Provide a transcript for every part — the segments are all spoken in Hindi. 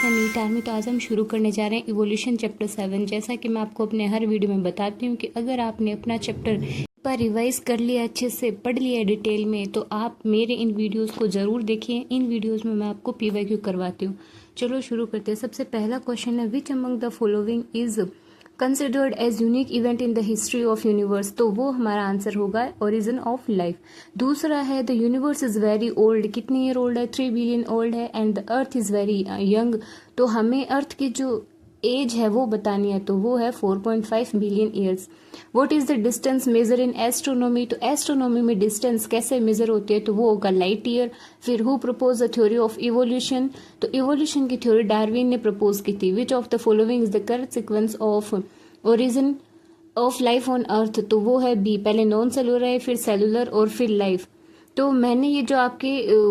कैसा नीट आर्मी। तो आज हम शुरू करने जा रहे हैं इवोल्यूशन चैप्टर 7। जैसा कि मैं आपको अपने हर वीडियो में बताती हूँ कि अगर आपने अपना चैप्टर पर रिवाइज कर लिया, अच्छे से पढ़ लिया डिटेल में, तो आप मेरे इन वीडियोस को ज़रूर देखिए। इन वीडियोस में मैं आपको पीवाईक्यू करवाती हूँ। चलो शुरू करते हैं। सबसे पहला क्वेश्चन है, which among the following is considered as unique event in the history of universe. तो वो हमारा आंसर होगा ओरिजिन ऑफ लाइफ। दूसरा है, the universe is very old. कितनी ईयर ओल्ड है? 3 बिलियन ओल्ड है। And the earth is very young. तो हमें अर्थ की जो एज है वो बतानी है, तो वो है 4.5 billion years. What is the distance measure in astronomy. तो एस्ट्रोनॉमी में डिस्टेंस कैसे मेजर होती है, तो वो होगा लाइट ईयर। फिर who propose the theory of evolution. तो इवोल्यूशन की थ्योरी डार्विन ने प्रपोज की थी। Which of the following is the correct sequence of origin of life on अर्थ। तो वो है बी, पहले नॉन सेलुलर है, फिर सेलुलर और फिर लाइफ। तो मैंने ये जो आपके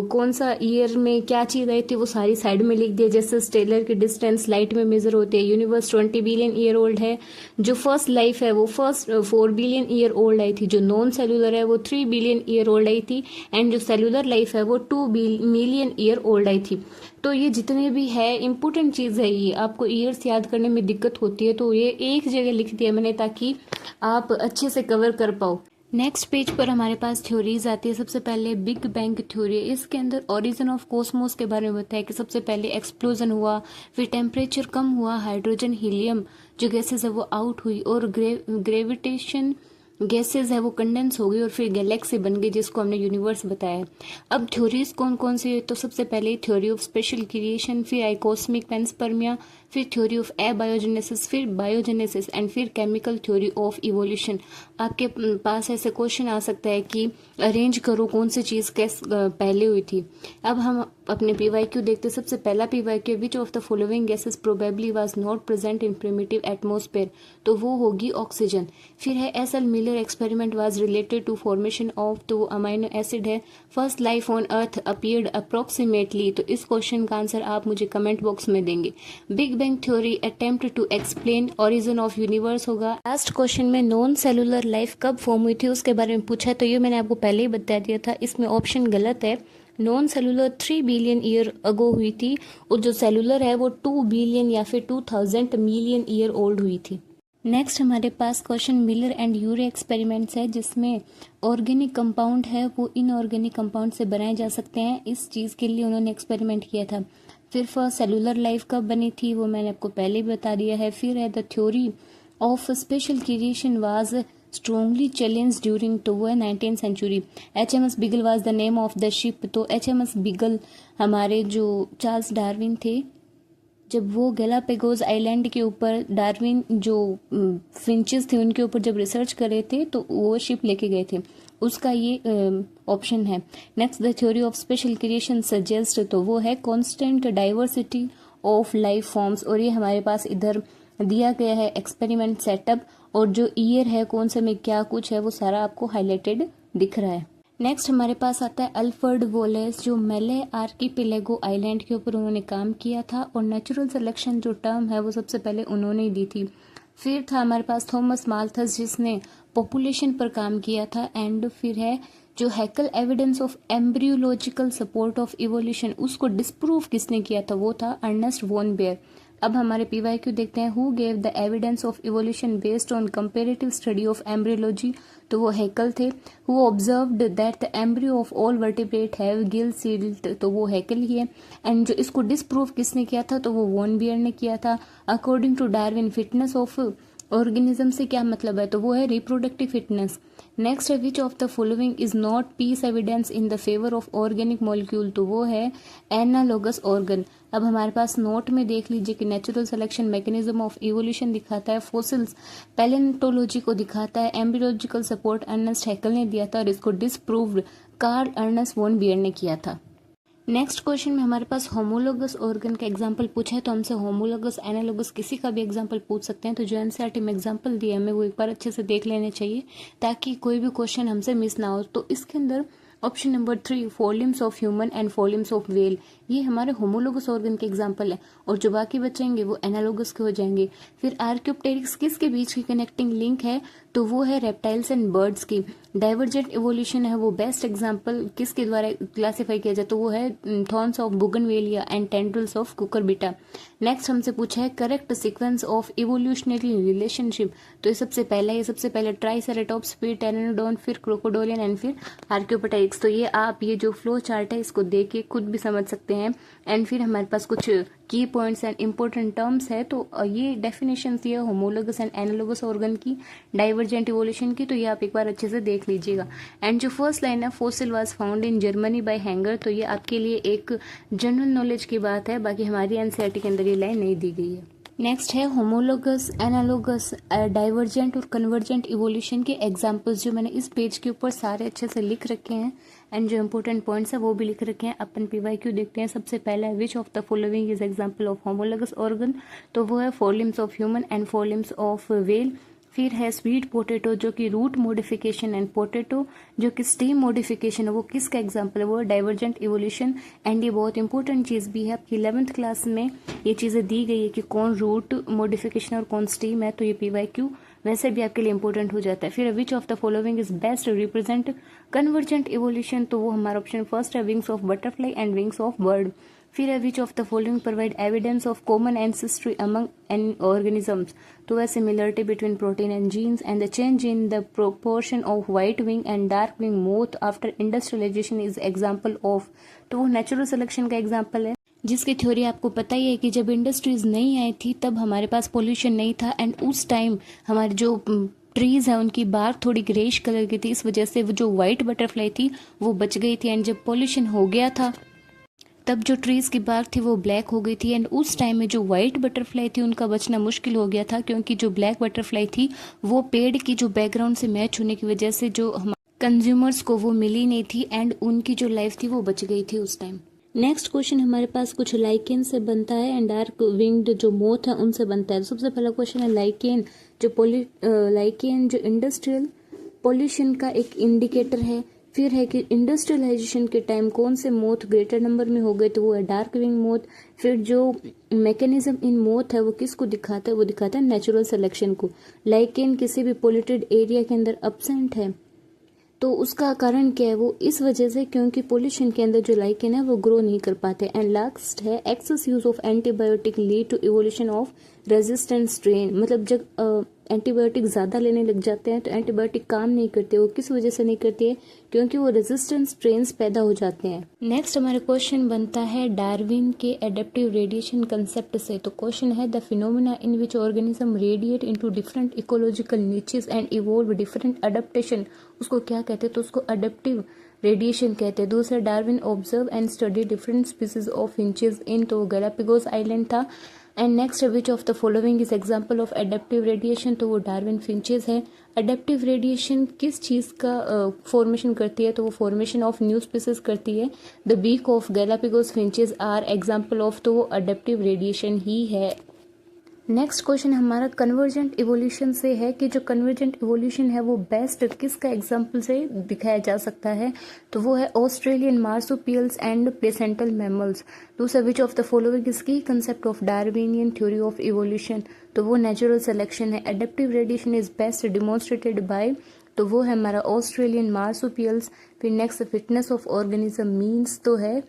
कौन सा ईयर में क्या चीज़ आई थी वो सारी साइड में लिख दिया। जैसे स्टेलर की डिस्टेंस लाइट में मेजर होती है। यूनिवर्स 20 बिलियन ईयर ओल्ड है। जो फर्स्ट लाइफ है वो first 4 billion year old I थी। जो नॉन सेलुलर है वो 3 बिलियन ईयर ओल्ड आई थी। एंड जो सेलुलर लाइफ है वो 2 मिलियन ईयर ओल्ड आई थी। तो ये जितने भी है इंपॉर्टेंट चीज़ है, ये आपको ईयर्स याद करने में दिक्कत होती है, तो ये एक जगह लिख दिया मैंने ताकि आप अच्छे से कवर कर पाओ। नेक्स्ट पेज पर हमारे पास थ्योरीज आती है। सबसे पहले बिग बैंग थ्योरी। इसके अंदर ओरिजिन ऑफ कॉस्मोस के बारे में बताया कि सबसे पहले एक्सप्लोजन हुआ, फिर टेम्परेचर कम हुआ, हाइड्रोजन हीलियम जो गैसेज है वो आउट हुई, और ग्रेविटेशन गैसेज है वो कंडेंस हो गई, और फिर गैलेक्सी बन गई जिसको हमने यूनिवर्स बताया। अब थ्योरीज कौन कौन सी है, तो सबसे पहले थ्योरी ऑफ स्पेशल क्रिएशन, फिर आई कॉस्मिक पेंसपर्मिया, फिर थ्योरी ऑफ बायोजेनेसिस, फिर बायोजेनेसिस, एंड फिर केमिकल थ्योरी ऑफ इवोल्यूशन। आपके पास ऐसे क्वेश्चन आ सकता है कि अरेंज करो कौन सी चीज़ पहले हुई थी। अब हम अपने पीवाईक्यू देखते। सबसे पहला PYQ, which of the following gases probably was not present in primitive atmosphere. तो वो होगी ऑक्सीजन। फिर है S L. Miller experiment was related to formation of, तो अमाइनो एसिड है। First life on earth appeared approximately. तो इस क्वेश्चन का आंसर आप मुझे कमेंट बॉक्स में देंगे। Big bang theory attempt to explain origin of universe होगा। लास्ट क्वेश्चन में नॉन सेलुलर लाइफ कब फॉर्म हुई थी उसके बारे में पूछा है, तो ये मैंने आपको पहले ही बता दिया था। इसमें ऑप्शन गलत है। Non cellular 3 billion year ago हुई थी, और जो सेलुलर है वो 2 बिलियन या फिर 2000 मिलियन ईयर ओल्ड हुई थी। नेक्स्ट हमारे पास question Miller and Urey experiments है, जिसमें ऑर्गेनिक कंपाउंड है वो इनऑर्गेनिक कंपाउंड से बनाए जा सकते हैं। इस चीज़ के लिए उन्होंने एक्सपेरिमेंट किया था। फिर फर्स्ट सेलुलर लाइफ कब बनी थी वो मैंने आपको पहले ही बता दिया है। फिर है the theory of special creation was strongly challenge during to 19th century. HMS Beagle was the name of the ship. तो HMS बिगल हमारे जो चार्ल्स डार्विन थे, जब वो गैलापेगोस आइलैंड के ऊपर डार्विन जो फिंचेस थे उनके ऊपर जब रिसर्च कर रहे थे तो वो शिप लेके गए थे, उसका ये ऑप्शन है। Next, the theory of special creation suggest, तो वो है constant diversity of life forms. और ये हमारे पास इधर दिया गया है एक्सपेरिमेंट सेटअप, और जो ईयर है कौन से में क्या कुछ है वो सारा आपको हाईलाइटेड दिख रहा है। नेक्स्ट हमारे पास आता है अल्फ्रेड वोलेस, जो मेले आर्किपेलागो आइलैंड के ऊपर उन्होंने काम किया था, और नेचुरल सिलेक्शन जो टर्म है वो सबसे पहले उन्होंने ही दी थी। फिर था हमारे पास थॉमस माल्थस, जिसने पॉपुलेशन पर काम किया था। एंड फिर है जो Haeckel evidence of embryological support of evolution, उसको डिस्प्रूव किसने किया था, वो था अर्नेस्ट वॉन बेयर। अब हमारे पीवाईक्यू देखते हैं, who gave the evidence of evolution based on comparative study of embryology. तो वो हैकल थे। Who observed that the embryo of all vertebrate have gill slits, तो वो हैकल ही है। एंड जो इसको डिस्प्रूव किसने किया था, तो वो वॉन बियर ने किया था। According to Darwin, fitness of organism से क्या मतलब है, तो वो है रिप्रोडक्टिव फिटनेस। नेक्स्ट है, which of the following is not piece evidence in the favour of organic molecule, तो वो है एनालोगस ऑर्गन। अब हमारे पास नोट में देख लीजिए कि natural selection mechanism of evolution दिखाता है, फोसिल्स पैलेंटोलॉजी को दिखाता है, एम्ब्रियोलॉजिकल सपोर्ट अर्नेस्ट हैकल ने दिया था, और इसको disproved Karl Ernest von Baer ने किया था। नेक्स्ट क्वेश्चन में हमारे पास होमोलोगस ऑर्गन का एग्जांपल पूछा है, तो हमसे होमोलोगस एनालोगस किसी का भी एग्जांपल पूछ सकते हैं। तो जो एनसीईआरटी में एग्जांपल दिया है हमें वो एक बार अच्छे से देख लेने चाहिए ताकि कोई भी क्वेश्चन हमसे मिस ना हो। तो इसके अंदर option number 3 four limbs of human and four limbs of whale, ये हमारे होमोलोगस ऑर्गन के एग्जाम्पल है, और जो बाकी बचेंगे वो एनालोगस के हो जाएंगे। फिर आर्क्योप्टेरिक्स किसके बीच की कनेक्टिंग लिंक है, तो वो है रेप्टाइल्स एंड बर्ड्स की। डाइवर्जेंट इवोल्यूशन है वो बेस्ट एग्जाम्पल किसके द्वारा क्लासिफाई किया जाए, तो वो है thorns of bougainvillea and tendrils of Cucurbita. Next हमसे पूछा है correct sequence of evolutionary relationship, तो ये सबसे पहले ट्राइसेराटॉप्स, फिर टेरानोडॉन, फिर क्रोकोडोलियन एंड फिर आर्क्योप्टेरिक्स। तो ये आप ये जो फ्लो चार्ट है इसको देख के खुद भी समझ सकते हैं। एंड फिर हमारे पास कुछ की पॉइंट्स एंड इंपॉर्टेंट टर्म्स है, तो ये डेफिनेशंस ये होमोलोगस एंड एनालोगस ऑर्गन की, डाइवर्जेंट इवोल्यूशन की, तो ये आप एक बार अच्छे से देख लीजिएगा। एंड जो फर्स्ट लाइन है fossil was found in Germany by Hanger, तो ये आपके लिए एक जनरल नॉलेज की बात है, बाकी हमारी एनसीईआरटी के अंदर ये लाइन नहीं दी गई है। नेक्स्ट है होमोलोगस, एनालोगस, डाइवर्जेंट और कन्वर्जेंट इवोल्यूशन के एग्जांपल्स, जो मैंने इस पेज के ऊपर सारे अच्छे से लिख रखे हैं एंड जो इंपॉर्टेंट पॉइंट्स है वो भी लिख रखे हैं। अपन पीवाईक्यू देखते हैं। सबसे पहला है which of the following is example of homologous organ, तो वो है four limbs of human and four limbs of whale. फिर है स्वीट पोटैटो जो कि रूट मॉडिफिकेशन, एंड पोटैटो जो कि स्टेम मॉडिफिकेशन है, वो किसका एग्जांपल है, वो डाइवर्जेंट इवोल्यूशन। एंड ये बहुत इंपॉर्टेंट चीज़ भी है, आपकी 11th क्लास में ये चीज़ें दी गई है कि कौन रूट मॉडिफिकेशन और कौन स्टेम है, तो ये पीवाईक्यू वैसे भी आपके लिए इंपॉर्टेंट हो जाता है। फिर which of the following is best represent convergent evolution, तो वो हमारा ऑप्शन फर्स्ट है wings of butterfly and wings of bird. फिर है which of the following provide evidence of common ancestry among an organisms, तो है similarity between protein and genes and the change in the proportion of white wing and dark wing moth after industrialization is example of, तो वो नेचुरल सिलेक्शन का एग्जाम्पल है, जिसकी थ्योरी आपको पता ही है कि जब इंडस्ट्रीज नहीं आई थी तब हमारे पास पोल्यूशन नहीं था, एंड उस टाइम हमारे जो ट्रीज है उनकी बार्क थोड़ी ग्रेश कलर की थी, इस वजह से वो जो व्हाइट बटरफ्लाई थी वो बच गई थी। एंड जब पोल्यूशन हो गया था तब जो ट्रीज की बार्क थी वो ब्लैक हो गई थी, एंड उस टाइम में जो व्हाइट बटरफ्लाई थी उनका बचना मुश्किल हो गया था, क्योंकि जो ब्लैक बटरफ्लाई थी वो पेड़ की जो बैकग्राउंड से मैच होने की वजह से जो कंज्यूमर्स को वो मिली नहीं थी, एंड उनकी जो लाइफ थी वो बच गई थी उस टाइम। नेक्स्ट क्वेश्चन हमारे पास कुछ लाइकेन से बनता है एंड डार्क विंग्ड जो मोथ है उनसे बनता है। सबसे पहला क्वेश्चन है लाइकेन लाइकेन जो इंडस्ट्रियल पोल्यूशन का एक इंडिकेटर है। फिर है कि इंडस्ट्रियलाइजेशन के टाइम कौन से मोथ ग्रेटर नंबर में हो गए, तो वो है डार्क विंग मोथ। फिर जो मैकेनिज्म इन मोथ है वो किसको दिखाता है, वो दिखाता है नेचुरल सिलेक्शन को। लाइकेन किसी भी पोल्यूटेड एरिया के अंदर एब्सेंट है तो उसका कारण क्या है, वो इस वजह से क्योंकि पोल्यूशन के अंदर जो लाइकेन है वो ग्रो नहीं कर पाते। एंड लास्ट है excess use of antibiotic lead to evolution of resistant strain, मतलब जब एंटीबायोटिक ज़्यादा लेने लग जाते हैं तो एंटीबायोटिक काम नहीं करते, वो किस वजह से नहीं करती है, क्योंकि वो रेजिस्टेंट स्ट्रेन्स पैदा हो जाते हैं। नेक्स्ट हमारा क्वेश्चन बनता है डार्विन के एडेप्टिव रेडिएशन कंसेप्ट से। तो क्वेश्चन है the phenomena in which organism radiate into different ecological niches and evolve different adaptation, उसको क्या कहते हैं, तो उसको अडेप्टिव रेडिएशन कहते हैं। दूसरा Darwin observe and study different species of finches in, तो गैलापागोस आइलैंड था। And next which of the following is example of adaptive radiation, तो वो डार्विन फिंचेस है। एडेप्टिव रेडिएशन किस चीज़ का फॉर्मेशन करती है, तो वो फॉर्मेशन ऑफ न्यू स्पीसीज करती है। The beak of Galapagos finches are example of, तो वो एडेप्टिव रेडिएशन ही है। नेक्स्ट क्वेश्चन हमारा कन्वर्जेंट इवोल्यूशन से है कि जो कन्वर्जेंट इवोल्यूशन है वो बेस्ट किसका एग्जाम्पल से दिखाया जा सकता है, तो वो है Australian marsupials and placental mammals. दूसरा which of the following is key concept of Darwinian theory of evolution, तो वो नेचुरल सिलेक्शन है। Adaptive radiation is best demonstrated by, तो वो है हमारा ऑस्ट्रेलियन मार्सुपियल्स। फिर next fitness of organism means, तो है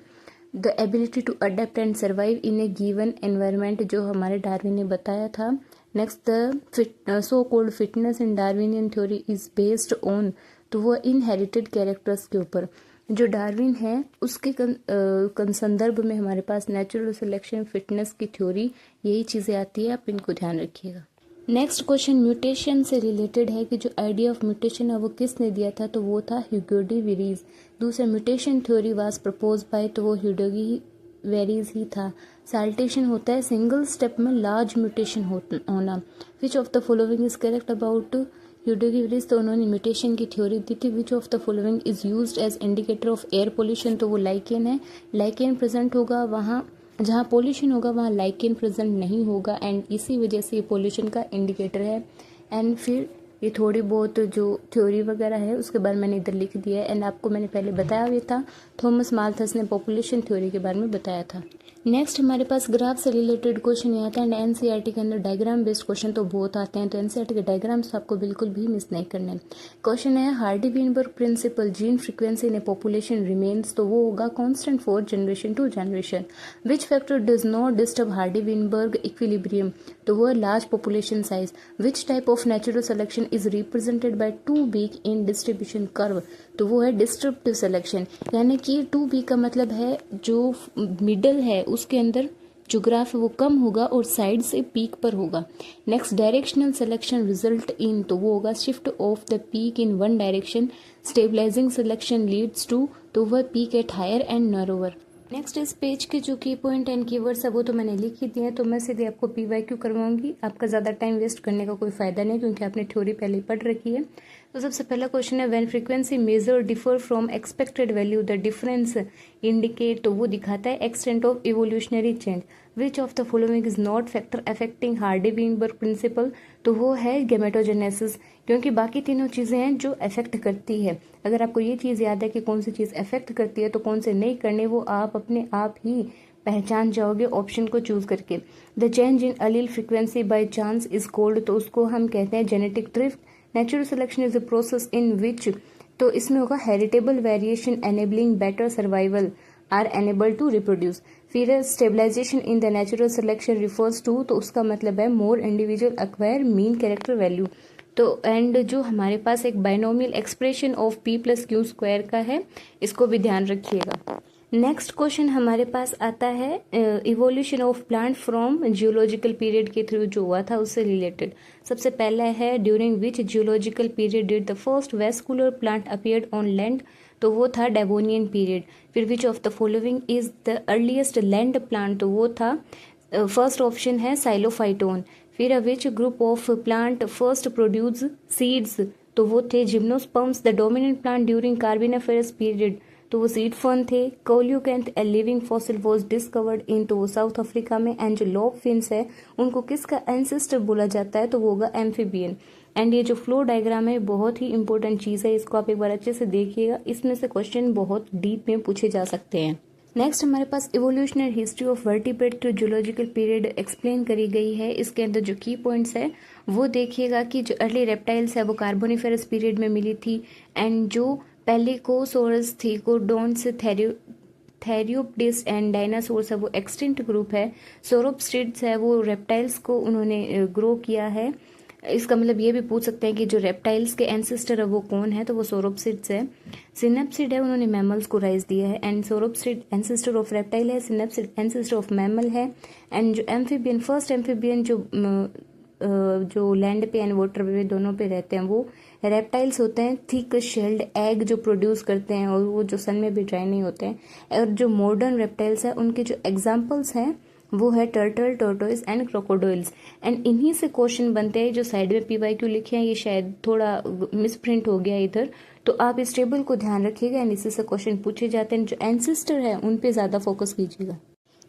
the ability to adapt and survive in a given environment, जो हमारे डार्विन ने बताया था। Next the so called fitness in Darwinian theory is based on, तो वो इनहेरिटेड कैरेक्टर्स के ऊपर। जो डार्विन है उसके संदर्भ में हमारे पास नेचुरल सिलेक्शन, फिटनेस की थ्योरी, यही चीज़ें आती है, आप इनको ध्यान रखिएगा। नेक्स्ट क्वेश्चन म्यूटेशन से रिलेटेड है कि जो आइडिया ऑफ म्यूटेशन है वो किसने दिया था, तो वो था ह्यूगो डी वेरीज। दूसरा mutation theory was propose by, तो वो ह्यूगो डी वेरीज ही था। साल्टेशन होता है सिंगल स्टेप में लार्ज म्यूटेशन होना। Which of the following is correct about Hugo de Vries, तो उन्होंने म्यूटेशन की थ्योरी दी थी। Which of the following is used as indicator of air pollution, तो वो लाइकेन है। लाइकेन प्रेजेंट होगा वहाँ जहाँ पोल्यूशन होगा वहाँ लाइकेन प्रेजेंट नहीं होगा, एंड इसी वजह से ये पोल्यूशन का इंडिकेटर है। एंड फिर ये थोड़ी बहुत जो थ्योरी वगैरह है उसके बारे में मैंने इधर लिख दिया है। एंड आपको मैंने पहले बताया भी था, थॉमस माल्थस ने पॉपुलेशन थ्योरी के बारे में बताया था। नेक्स्ट हमारे पास ग्राफ से रिलेटेड क्वेश्चन ये आता है। एंड एनसीईआरटी के अंदर डायग्राम बेस्ड क्वेश्चन तो बहुत आते हैं, तो एनसीईआरटी के डायग्राम्स आपको बिल्कुल भी मिस नहीं करने। क्वेश्चन है Hardy Weinberg principle gene frequency in a population remains, तो वो होगा constant for generation to generation. Which factor does not disturb Hardy Weinberg equilibrium, तो वो है large population size. Which type of natural selection is represented by two peak in distribution curve, तो वो है डिस्ट्रप्टिव सिलेक्शन। यानी कि टू वीक का मतलब है जो मिडल है उसके अंदर जो ग्राफ है वो कम होगा और साइड से पीक पर होगा। Next directional selection result in, तो वो होगा shift of the peak in one direction. Stabilizing selection leads to, तो वह peak at higher and narrower. Next इस पेज के जो की पॉइंट एंड कीवर्ड्स है वो तो मैंने लिख ही दिए हैं, तो मैं सीधे आपको पीवाईक्यू करवाऊंगी। आपका ज़्यादा टाइम वेस्ट करने का कोई फायदा नहीं क्योंकि आपने थ्योरी पहले ही पढ़ रखी है। तो सबसे पहला क्वेश्चन है when frequency measure differ from expected value the difference indicate, तो वो दिखाता है extent of evolutionary change. Which of the following is not factor affecting Hardy Weinberg principle, तो वो है गैमेटोजेनेसिस, क्योंकि बाकी तीनों चीज़ें हैं जो अफेक्ट करती है। अगर आपको ये चीज़ याद है कि कौन सी चीज़ अफेक्ट करती है तो कौन से नहीं करने, वो आप अपने आप ही पहचान जाओगे ऑप्शन को चूज करके। The change in allele frequency by chance is called, तो उसको हम कहते हैं genetic drift. Natural selection is a process in which, तो इसमें होगा heritable variation enabling better survival or enable to reproduce. फिर stabilization in the natural selection refers to, तो उसका मतलब है more individual acquire mean character value. तो एंड जो हमारे पास एक binomial expression of P plus Q square का है, इसको भी ध्यान रखिएगा। नेक्स्ट क्वेश्चन हमारे पास आता है evolution of plant from geological period के थ्रू जो हुआ था उससे रिलेटेड। सबसे पहला है during which geological period did the first vascular plant appeared on land, तो वो था डेवोनियन पीरियड। फिर which of the following is the earliest land plant, तो वो था फर्स्ट ऑप्शन है साइलोफाइटोन। फिर which group of plant first produce seeds, तो वो थे gymnosperms. The dominant plant during Carboniferous period, तो वो सीड फर्न थे। Coelacanth a living fossil was discovered in, तो वो साउथ अफ्रीका में। एंड जो लॉब फिन्स है उनको किसका एंसेस्टर बोला जाता है, तो वो होगा एम्फीबियन। एंड ये जो फ्लो डायग्राम है बहुत ही इंपॉर्टेंट चीज़ है, इसको आप एक बार अच्छे से देखिएगा, इसमें से क्वेश्चन बहुत डीप में पूछे जा सकते हैं। नेक्स्ट हमारे पास evolutionary history of vertebrate to zoological period explain करी गई है। इसके अंदर जो की पॉइंट्स है वो देखिएगा कि जो अर्ली रेप्टाइल्स है वो कार्बोनिफेरस पीरियड में मिली थी। एंड जो पेलिकोसोरस थी, कोडोन्स, थेरियोप्टिस एंड डायनासोर्स है वो एक्सटिंक्ट ग्रुप है। सोरोप्सिड्स है वो रेप्टाइल्स को उन्होंने ग्रो किया है। इसका मतलब ये भी पूछ सकते हैं कि जो रेप्टाइल्स के एंसेस्टर है वो कौन है, तो वो सोरोप्सिड्स है। सिनेप्सिड है उन्होंने मैमल्स को राइज दिया है। एंड सोरोप्सिड एंसेस्टर ऑफ रेप्टाइल है, सिनेप्सिड एंसेस्टर ऑफ मैमल है। एंड जो एम्फीबियन फर्स्ट एम्फीबियन जो लैंड पे एंड वाटर पे दोनों पे रहते हैं वो रेप्टाइल्स होते हैं। थिक शेल्ड एग जो प्रोड्यूस करते हैं और वो जो सन में भी ड्राई नहीं होते हैं। और जो मॉडर्न रेप्टाइल्स है उनके जो एग्जाम्पल्स हैं वो है टर्टल, टोर्टोइस एंड क्रोकोडाइल्स। एंड इन्हीं से क्वेश्चन बनते हैं। जो साइड में पीवाईक्यू लिखे हैं ये शायद थोड़ा मिसप्रिंट हो गया इधर, तो आप इस टेबल को ध्यान रखिएगा। एंड इसी से क्वेश्चन पूछे जाते हैं। जो एंसेस्टर है उन पे ज्यादा फोकस कीजिएगा।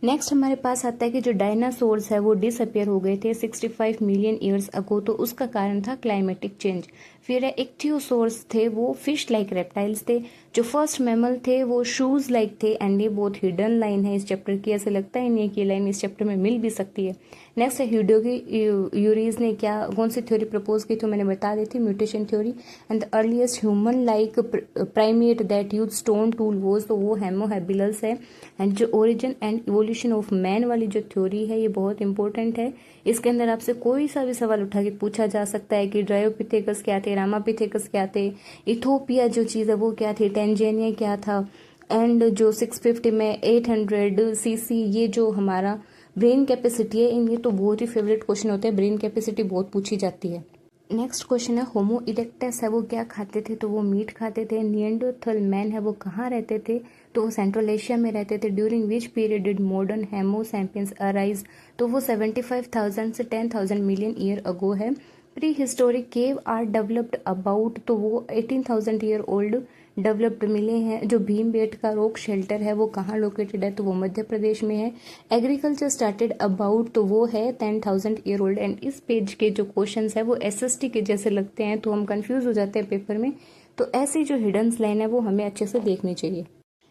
नेक्स्ट हमारे पास आता है कि जो डायनासोर्स है वो डिसअपियर हो गए थे 65 मिलियन ईयर्स अगो, तो उसका कारण था क्लाइमेटिक चेंज। फिर इक्थियोसोर्स थे वो फिश लाइक रेप्टाइल्स थे। जो फर्स्ट मैमल थे वो शूज लाइक थे। एंड ये बहुत हिडन लाइन है इस चैप्टर की, ऐसे लगता ही नहीं है कि ये लाइन इस चैप्टर में मिल भी सकती है। नेक्स्ट है ह्यूडोगी ने क्या कौन सी थ्योरी प्रपोज की, तो मैंने बता दी थी mutation theory. And the earliest human like primate that use stone tool was, तो वो होमो हैबिलिस है। एंड जो origin and evolution of man वाली जो थ्योरी है ये बहुत इंपॉर्टेंट है। इसके अंदर आपसे कोई सा भी सवाल उठा के पूछा जा सकता है कि ड्रायोपिथेकस क्या थे, रामापिथेकस क्या थे, इथोपिया जो चीज़ है वो क्या थी, टेंजेनिया क्या था। एंड जो 650 में 800 सीसी ये जो हमारा ब्रेन कैपेसिटी है, ये तो बहुत ही फेवरेट क्वेश्चन होते हैं। ब्रेन कैपेसिटी बहुत पूछी जाती है। नेक्स्ट क्वेश्चन है होमो इरेक्टस है वो क्या खाते थे, तो वो मीट खाते थे। निएंडरथल मैन है वो कहाँ रहते थे, तो वो सेंट्रल एशिया में रहते थे। During which period did modern homo sapiens arise, तो वो 75,000 से 10,000 मिलियन ईयर अगो है। Prehistoric cave are developed about, तो वो 18,000 ईयर ओल्ड डेवलप्ड मिले हैं। जो भीमबेटका रॉक शेल्टर है वो कहाँ लोकेटेड है, तो वो मध्य प्रदेश में है। एग्रीकल्चर स्टार्टेड अबाउट, तो वो है 10,000 ईयर ओल्ड। एंड इस पेज के जो क्वेश्चंस है वो एसएसटी के जैसे लगते हैं, तो हम कंफ्यूज हो जाते हैं पेपर में। तो ऐसी जो हिडन लाइन है वो हमें अच्छे से देखनी चाहिए।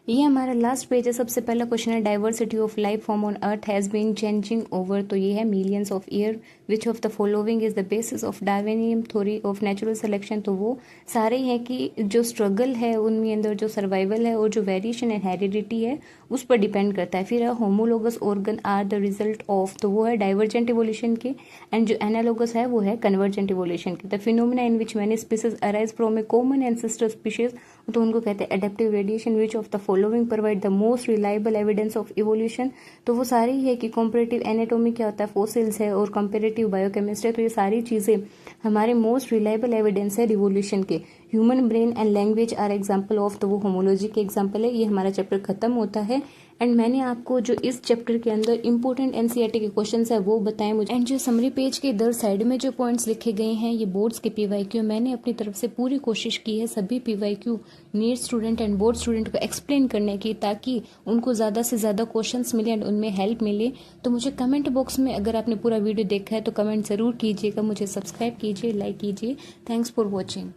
ये हमारा लास्ट पेज है। सबसे पहला क्वेश्चन है, diversity of life form on earth has been changing over, तो ये है millions of year. Which of the following is the basis of Darwinian theory of natural selection, तो वो सारे हैं कि जो स्ट्रगल है उनमें अंदर जो सर्वाइवल है और जो वेरिएशन एंड हेरिडिटी है उस पर डिपेंड करता है। फिर है homologous organ are the result of, तो वो है डाइवर्जेंट इवोल्यूशन के। एंड जो एनालोगस है वो है कन्वर्जेंट इवोल्यूशन के। The phenomena in which many species arise from a common ancestor species, तो उनको कहते हैं adaptive radiation. Which of the following provide the most reliable evidence of evolution, तो वो सारी है कि कॉम्परेटिव एनाटॉमी क्या होता है, फोसिल्स है, और कंपेरेटिव बायोकेमिस्ट्री, तो ये सारी चीजें हमारे मोस्ट रिलायबल एविडेंस है रिवोल्यूशन के। Human brain and language are example of, तो वो होमोलॉजी के एग्जाम्पल है। ये हमारा चैप्टर खत्म होता है। एंड मैंने आपको जो इस चैप्टर के अंदर इंपॉर्टेंट एनसीईआरटी के क्वेश्चंस है वो बताएं मुझे। एंड जो समरी पेज के इधर साइड में जो पॉइंट्स लिखे गए हैं ये बोर्ड्स के पीवाईक्यू, मैंने अपनी तरफ से पूरी कोशिश की है सभी PYQ NEET student and board student को एक्सप्लेन करने की, ताकि उनको ज़्यादा से ज़्यादा क्वेश्चंस मिले एंड उनमें हेल्प मिले। तो मुझे कमेंट बॉक्स में अगर आपने पूरा वीडियो देखा है तो कमेंट ज़रूर कीजिएगा, मुझे सब्सक्राइब कीजिए, लाइक कीजिए। Thanks for watching.